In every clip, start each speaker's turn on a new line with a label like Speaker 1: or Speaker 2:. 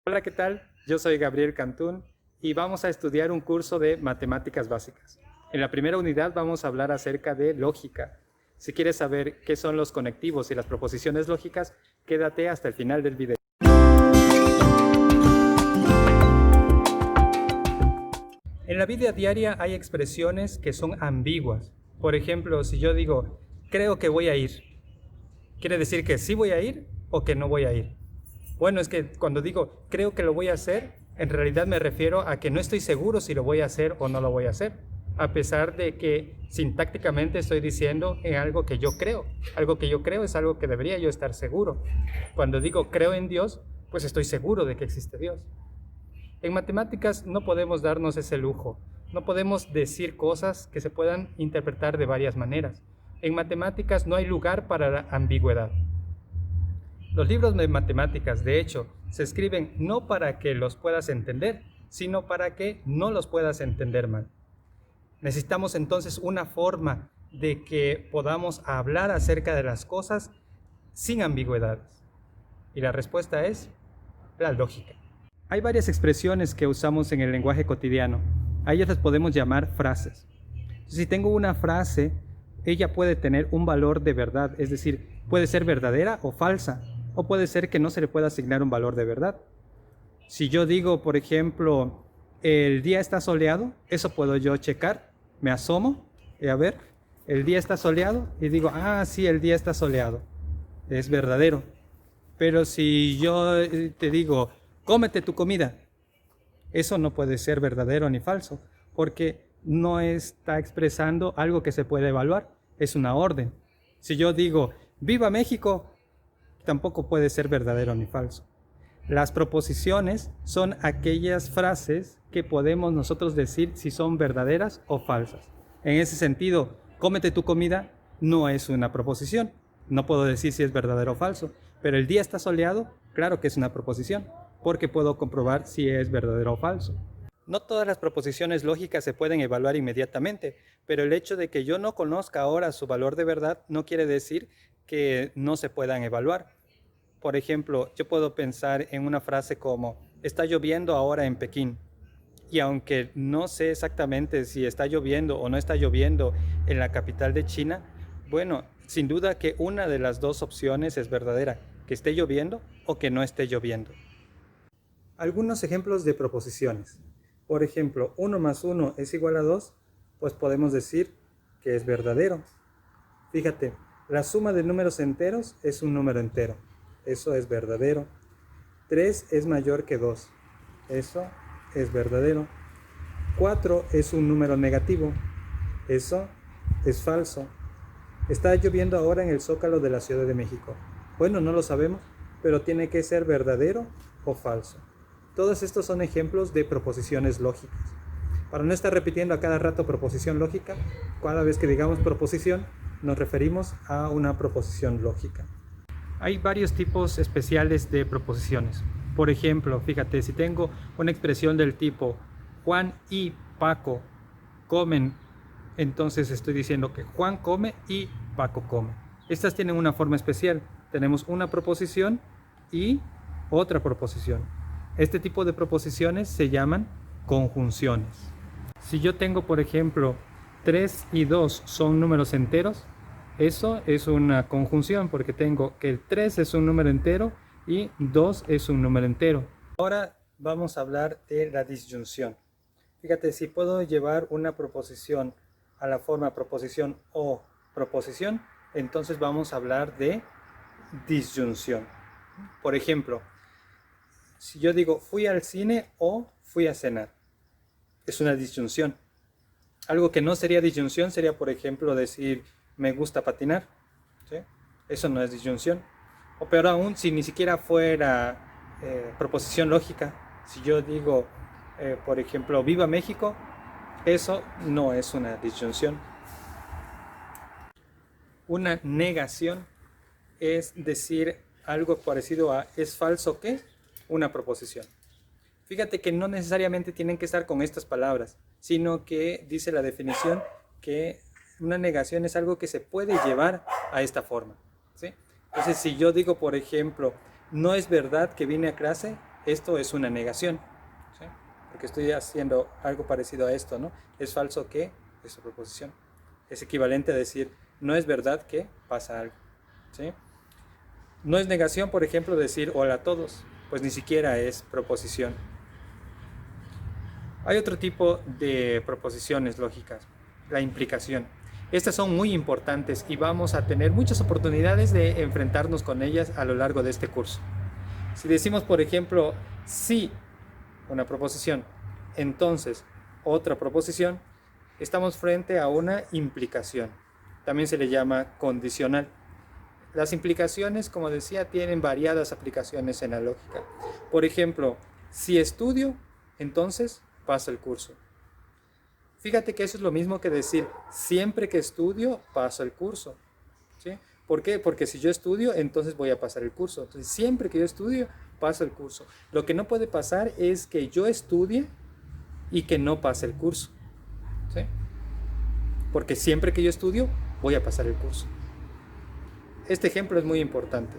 Speaker 1: Hola, ¿qué tal? Yo soy Gabriel Cantún y vamos a estudiar un curso de matemáticas básicas. En la primera unidad vamos a hablar acerca de lógica. Si quieres saber qué son los conectivos y las proposiciones lógicas, quédate hasta el final del video. En la vida diaria hay expresiones que son ambiguas. Por ejemplo, si yo digo, creo que voy a ir, ¿quiere decir que sí voy a ir o que no voy a ir? Bueno, es que cuando digo creo que lo voy a hacer, en realidad me refiero a que no estoy seguro si lo voy a hacer o no lo voy a hacer, a pesar de que sintácticamente estoy diciendo en algo que yo creo. Algo que yo creo es algo que debería yo estar seguro. Cuando digo creo en Dios, pues estoy seguro de que existe Dios. En matemáticas no podemos darnos ese lujo, no podemos decir cosas que se puedan interpretar de varias maneras. En matemáticas no hay lugar para la ambigüedad. Los libros de matemáticas, de hecho, se escriben no para que los puedas entender, sino para que no los puedas entender mal. Necesitamos entonces una forma de que podamos hablar acerca de las cosas sin ambigüedades. Y la respuesta es la lógica. Hay varias expresiones que usamos en el lenguaje cotidiano. A ellas las podemos llamar frases. Si tengo una frase, ella puede tener un valor de verdad, es decir, puede ser verdadera o falsa, o puede ser que no se le pueda asignar un valor de verdad. Si yo digo, por ejemplo, el día está soleado, eso puedo yo checar, me asomo y a ver, el día está soleado y digo, sí, el día está soleado, es verdadero. Pero si yo te digo, cómete tu comida, eso no puede ser verdadero ni falso, porque no está expresando algo que se puede evaluar, es una orden. Si yo digo, ¡viva México!, tampoco puede ser verdadero ni falso. Las proposiciones son aquellas frases que podemos nosotros decir si son verdaderas o falsas. En ese sentido, cómete tu comida no es una proposición. No puedo decir si es verdadero o falso, pero el día está soleado, claro que es una proposición, porque puedo comprobar si es verdadero o falso. No todas las proposiciones lógicas se pueden evaluar inmediatamente, pero el hecho de que yo no conozca ahora su valor de verdad no quiere decir que no se puedan evaluar. Por ejemplo, yo puedo pensar en una frase como, está lloviendo ahora en Pekín. Y aunque no sé exactamente si está lloviendo o no está lloviendo en la capital de China, bueno, sin duda que una de las dos opciones es verdadera, que esté lloviendo o que no esté lloviendo. Algunos ejemplos de proposiciones. Por ejemplo, 1 más 1 es igual a 2, pues podemos decir que es verdadero. Fíjate, la suma de números enteros es un número entero. Eso es verdadero. 3 es mayor que 2. Eso es verdadero. 4 es un número negativo. Eso es falso. Está lloviendo ahora en el Zócalo de la Ciudad de México. Bueno, no lo sabemos, pero tiene que ser verdadero o falso. Todos estos son ejemplos de proposiciones lógicas. Para no estar repitiendo a cada rato proposición lógica, cada vez que digamos proposición, nos referimos a una proposición lógica. Hay varios tipos especiales de proposiciones. Por ejemplo, fíjate, si tengo una expresión del tipo Juan y Paco comen, entonces estoy diciendo que Juan come y Paco come. Estas tienen una forma especial. Tenemos una proposición y otra proposición. Este tipo de proposiciones se llaman conjunciones. Si yo tengo, por ejemplo, 3 y 2 son números enteros, eso es una conjunción porque tengo que el 3 es un número entero y 2 es un número entero. Ahora vamos a hablar de la disyunción. Fíjate, si puedo llevar una proposición a la forma proposición o proposición, entonces vamos a hablar de disyunción. Por ejemplo, si yo digo fui al cine o fui a cenar, es una disyunción. Algo que no sería disyunción sería, por ejemplo, decir me gusta patinar, ¿sí? Eso no es disyunción. O peor aún, si ni siquiera fuera proposición lógica, si yo digo, por ejemplo, viva México, eso no es una disyunción. Una negación es decir algo parecido a ¿es falso que? Una proposición. Fíjate que no necesariamente tienen que estar con estas palabras, sino que dice la definición que una negación es algo que se puede llevar a esta forma, ¿sí? Entonces, si yo digo, por ejemplo, no es verdad que vine a clase, esto es una negación, ¿sí? Porque estoy haciendo algo parecido a esto, ¿no? Es falso que, es proposición. Es equivalente a decir, no es verdad que pasa algo, ¿sí? No es negación, por ejemplo, decir hola a todos, pues ni siquiera es proposición. Hay otro tipo de proposiciones lógicas, la implicación. Estas son muy importantes y vamos a tener muchas oportunidades de enfrentarnos con ellas a lo largo de este curso. Si decimos, por ejemplo, si una proposición, entonces otra proposición, estamos frente a una implicación. También se le llama condicional. Las implicaciones, como decía, tienen variadas aplicaciones en la lógica. Por ejemplo, si estudio, entonces paso el curso. Fíjate que eso es lo mismo que decir, siempre que estudio, paso el curso. ¿Sí? ¿Por qué? Porque si yo estudio, entonces voy a pasar el curso. Entonces, siempre que yo estudio, paso el curso. Lo que no puede pasar es que yo estudie y que no pase el curso. ¿Sí? Porque siempre que yo estudio, voy a pasar el curso. Este ejemplo es muy importante.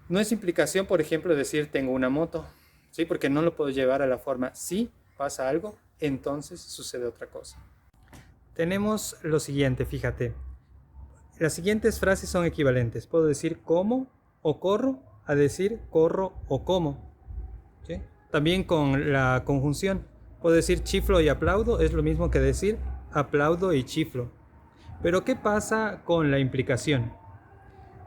Speaker 1: No es implicación, por ejemplo, decir tengo una moto, ¿sí? Porque no lo puedo llevar a la forma si pasa algo, entonces sucede otra cosa. Tenemos lo siguiente, fíjate. Las siguientes frases son equivalentes. Puedo decir como o corro a decir corro o como. ¿Sí? También con la conjunción. Puedo decir chiflo y aplaudo, es lo mismo que decir aplaudo y chiflo. Pero ¿qué pasa con la implicación?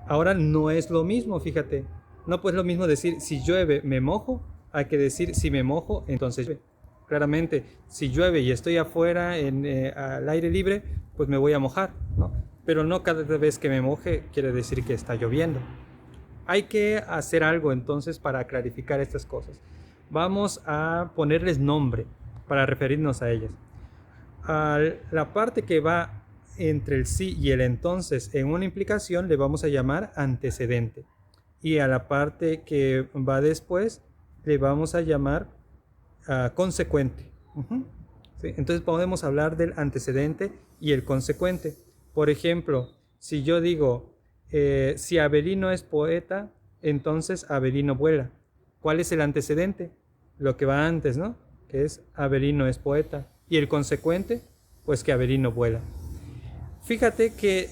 Speaker 1: Ahora no es lo mismo, fíjate. No pues lo mismo decir si llueve me mojo a que decir si me mojo entonces llueve. Claramente, si llueve y estoy afuera al aire libre, pues me voy a mojar, ¿no? Pero no cada vez que me moje quiere decir que está lloviendo. Hay que hacer algo entonces para clarificar estas cosas. Vamos a ponerles nombre para referirnos a ellas. A la parte que va entre el sí y el entonces en una implicación le vamos a llamar antecedente. Y a la parte que va después le vamos a llamar consecuente. ¿Sí? Entonces podemos hablar del antecedente y el consecuente. Por ejemplo, si yo digo, si Avelino es poeta, entonces Avelino vuela. ¿Cuál es el antecedente? Lo que va antes, ¿no? Que es Avelino es poeta. Y el consecuente, pues que Avelino vuela. Fíjate que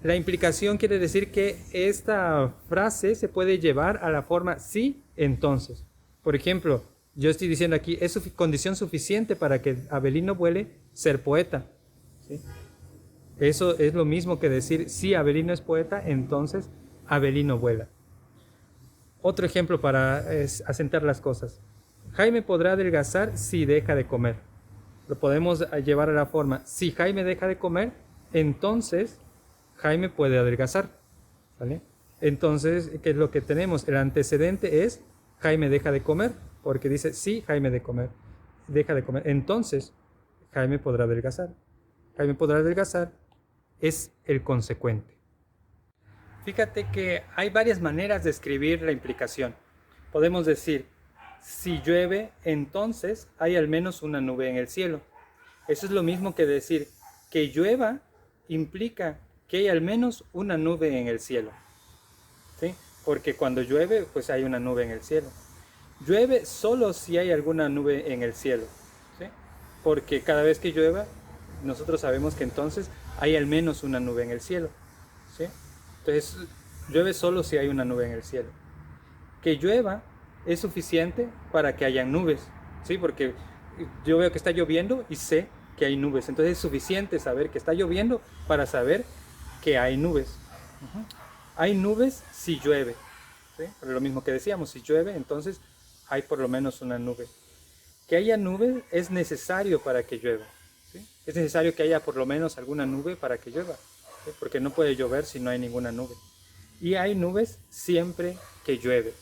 Speaker 1: la implicación quiere decir que esta frase se puede llevar a la forma sí, entonces. Por ejemplo, yo estoy diciendo aquí, es condición suficiente para que Avelino vuele ser poeta. ¿Sí? Eso es lo mismo que decir, si Avelino es poeta, entonces Avelino vuela. Otro ejemplo para asentar las cosas. Jaime podrá adelgazar si deja de comer. Lo podemos llevar a la forma, si Jaime deja de comer, entonces Jaime puede adelgazar. ¿Vale? Entonces, ¿qué es lo que tenemos? El antecedente es Jaime deja de comer, porque dice, sí, Jaime deja de comer. Entonces, Jaime podrá adelgazar. Jaime podrá adelgazar es el consecuente. Fíjate que hay varias maneras de escribir la implicación. Podemos decir, si llueve, entonces hay al menos una nube en el cielo. Eso es lo mismo que decir que llueva implica que hay al menos una nube en el cielo. ¿Sí? Porque cuando llueve, pues hay una nube en el cielo. Llueve solo si hay alguna nube en el cielo. ¿Sí? Porque cada vez que llueva, nosotros sabemos que entonces hay al menos una nube en el cielo. ¿Sí? Entonces, llueve solo si hay una nube en el cielo. Que llueva es suficiente para que hayan nubes, ¿sí? Porque yo veo que está lloviendo y sé que hay nubes. Entonces es suficiente saber que está lloviendo para saber que hay nubes. Hay nubes si llueve, ¿sí? Pero lo mismo que decíamos, si llueve, entonces hay por lo menos una nube. Que haya nubes es necesario para que llueva, ¿sí? Es necesario que haya por lo menos alguna nube para que llueva, ¿sí? Porque no puede llover si no hay ninguna nube. Y hay nubes siempre que llueve.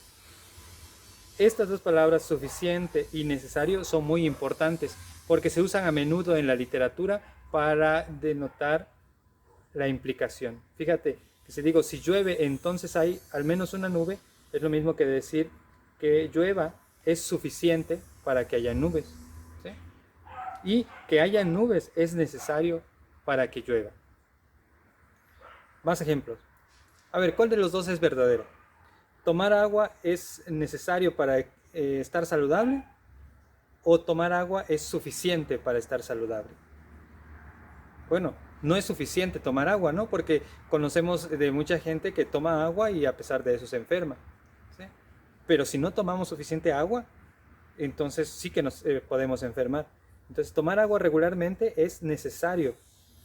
Speaker 1: Estas dos palabras, suficiente y necesario, son muy importantes porque se usan a menudo en la literatura para denotar la implicación. Fíjate que si digo si llueve, entonces hay al menos una nube, es lo mismo que decir que llueva es suficiente para que haya nubes. ¿Sí? Y que haya nubes es necesario para que llueva. Más ejemplos. A ver, ¿cuál de los dos es verdadero? ¿Tomar agua es necesario para estar saludable? ¿O tomar agua es suficiente para estar saludable? Bueno, no es suficiente tomar agua, ¿no? Porque conocemos de mucha gente que toma agua y a pesar de eso se enferma, ¿sí? Pero si no tomamos suficiente agua, entonces sí que nos podemos enfermar. Entonces, tomar agua regularmente es necesario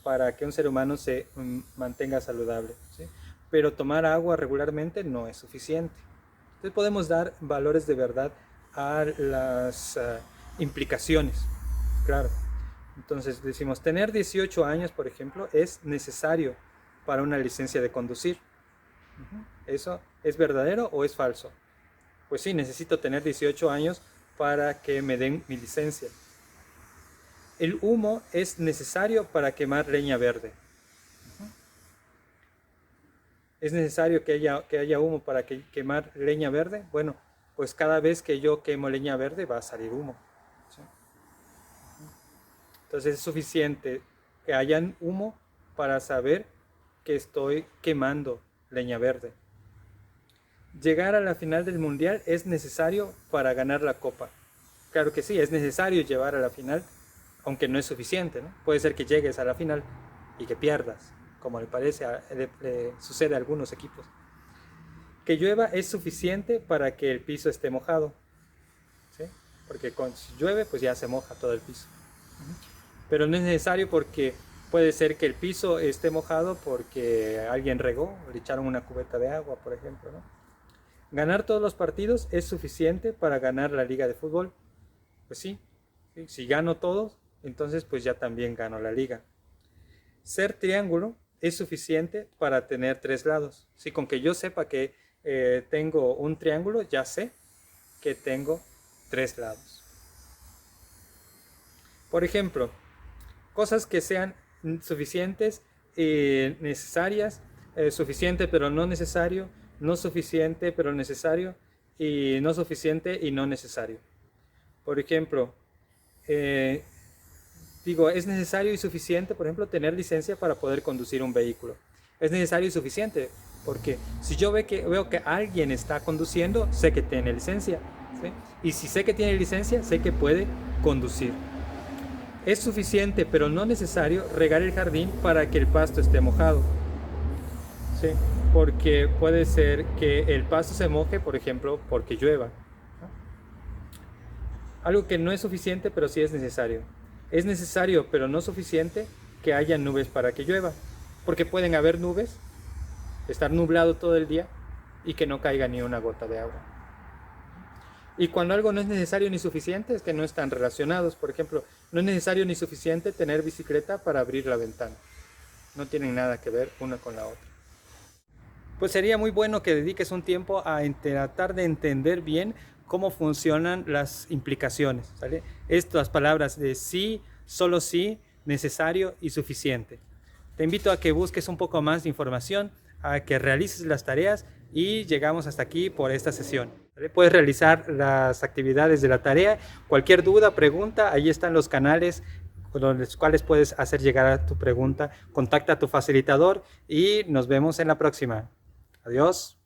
Speaker 1: para que un ser humano se mantenga saludable, ¿sí? Pero tomar agua regularmente no es suficiente. Entonces, podemos dar valores de verdad a las implicaciones, claro. Entonces, decimos, tener 18 años, por ejemplo, es necesario para una licencia de conducir. ¿Eso es verdadero o es falso? Pues sí, necesito tener 18 años para que me den mi licencia. El humo es necesario para quemar leña verde. ¿Es necesario que haya humo para quemar leña verde? Bueno, pues cada vez que yo quemo leña verde va a salir humo, ¿sí? Entonces es suficiente que haya humo para saber que estoy quemando leña verde. Llegar a la final del mundial es necesario para ganar la copa. Claro que sí, es necesario llegar a la final, aunque no es suficiente, ¿no? Puede ser que llegues a la final y que pierdas, como le sucede a algunos equipos. Que llueva es suficiente para que el piso esté mojado, ¿sí? Porque si llueve, pues ya se moja todo el piso. Pero no es necesario porque puede ser que el piso esté mojado porque alguien regó, le echaron una cubeta de agua, por ejemplo, ¿no? ¿Ganar todos los partidos es suficiente para ganar la liga de fútbol? Pues sí, ¿sí? Si gano todos, entonces pues ya también gano la liga. Ser triángulo es suficiente para tener 3 lados. ¿Sí? Con que yo sepa que tengo un triángulo, ya sé que tengo 3 lados. Por ejemplo, cosas que sean suficientes, necesarias, suficiente pero no necesario, no suficiente pero necesario, y no suficiente y no necesario. Por ejemplo, es necesario y suficiente, por ejemplo, tener licencia para poder conducir un vehículo. Es necesario y suficiente, porque si yo veo que alguien está conduciendo, sé que tiene licencia, ¿sí? Y si sé que tiene licencia, sé que puede conducir. Es suficiente, pero no necesario, regar el jardín para que el pasto esté mojado, ¿sí? Porque puede ser que el pasto se moje, por ejemplo, porque llueva. Algo que no es suficiente, pero sí es necesario. Es necesario, pero no suficiente, que haya nubes para que llueva. Porque pueden haber nubes, estar nublado todo el día y que no caiga ni una gota de agua. Y cuando algo no es necesario ni suficiente, es que no están relacionados. Por ejemplo, no es necesario ni suficiente tener bicicleta para abrir la ventana. No tienen nada que ver una con la otra. Pues sería muy bueno que dediques un tiempo a tratar de entender bien cómo funcionan las implicaciones, ¿sale? Estas palabras de sí, solo sí, necesario y suficiente. Te invito a que busques un poco más de información, a que realices las tareas y llegamos hasta aquí por esta sesión. ¿Vale? Puedes realizar las actividades de la tarea. Cualquier duda, pregunta, ahí están los canales con los cuales puedes hacer llegar a tu pregunta. Contacta a tu facilitador y nos vemos en la próxima. Adiós.